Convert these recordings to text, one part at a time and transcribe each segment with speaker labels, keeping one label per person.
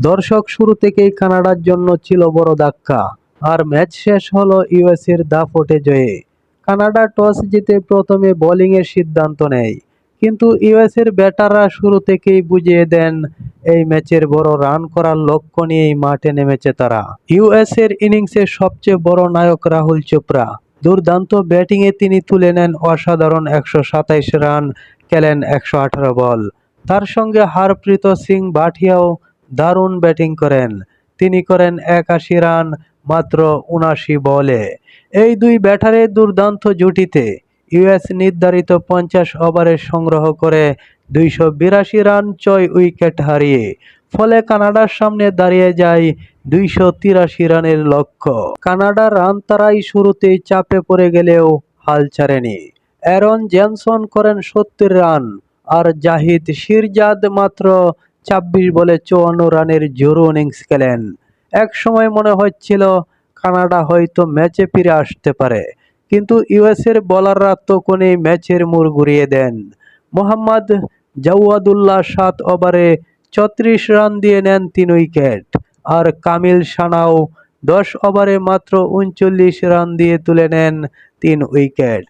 Speaker 1: দর্শক শুরু থেকেই কানাডার জন্য ছিল বড় ধাক্কা, আর ম্যাচ শেষ হলো ইউএসের দাপটে জয়ে। কানাডা টস জিতে প্রথমে বোলিংয়ের সিদ্ধান্ত নেয়, কিন্তু ইউএসের ব্যাটাররা শুরু থেকেই বুঝিয়ে দেন এই ম্যাচের বড় রান করার লক্ষ্য নিয়েই মাঠে নেমেছে তারা। ইউএসের ইনিংসের সবচেয়ে বড় নায়ক রাহুল চোপড়া। দুর্দান্ত ব্যাটিংয়ে তিনি তুলে নেন অসাধারণ ১২৭ রান, খেলেন ১১৮ বল। তার সঙ্গে হরপ্রীত সিং ভাটিয়াও দারুণ ব্যাটিং করেন। তিনি করেন ৮১ রান মাত্র ৭৯ বলে। এই দুই ব্যাটারের দুর্দান্ত জুটিতে ইউএস নির্ধারিত ৫০ ওভারে সংগ্রহ করে ২৮২ রান ৬ উইকেট হারিয়ে, ফলে কানাডার সামনে দাঁড়িয়ে যায় ২৮৩ রানের লক্ষ্য। কানাডার রান তারাই শুরুতেই চাপে পড়ে গেলেও হাল ছাড়েনি। অ্যারন জনসন করেন ৭০ রান, আর জাহিদ শিরজাদ মাত্র ২৬ বলে ৫৪ রানের জোরো ইনিংস খেলেন। এক সময় মনে হচ্ছিল কানাডা হয়তো ম্যাচে ফিরে আসতে পারে, কিন্তু ইউএসের বোলাররা তখনই ম্যাচের মোড় ঘুরিয়ে দেন। মোহাম্মদ জাওয়াদুল্লাহ ৭ ওভারে ৩৬ রান দিয়ে নেন ৩ উইকেট, আর কামিল সানাও ১০ ওভারে মাত্র ৩৯ রান দিয়ে তুলে নেন ৩ উইকেট।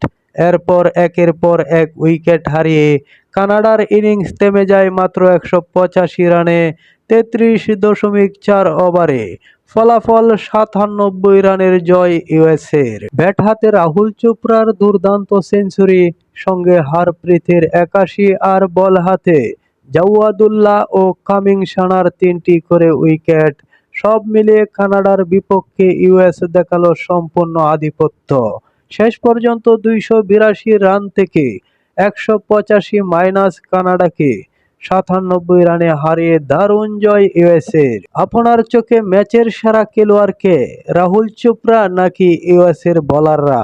Speaker 1: এরপর একের পর এক উইকেট হারিয়ে কানাডার ইনিংস থেমে যায় মাত্র ১৮৫ রানে ৩৩.৪ ওভারে। ফলাফল ৯৭ রানের জয় ইউএসের। ব্যাট হাতে রাহুল চোপড়ার দুর্দান্ত সেঞ্চুরি, সঙ্গে হরপ্রীতের ৮১ আর বল হাতে জাওয়াদুল্লাহ ও কামিং সানার ৩টি করে উইকেট, সব মিলিয়ে কানাডার বিপক্ষে ইউএস দেখালো সম্পূর্ণ আধিপত্য। শেষ পর্যন্ত ২৮২ রান থেকে ১৮৫ কানাডাকে ৯৭ রানে হারিয়ে দারুণ জয় ইউএসের। আপনার চোখে ম্যাচের সেরা খেলোয়াড় কে, রাহুল চোপড়া নাকি ইউএসের বোলাররা?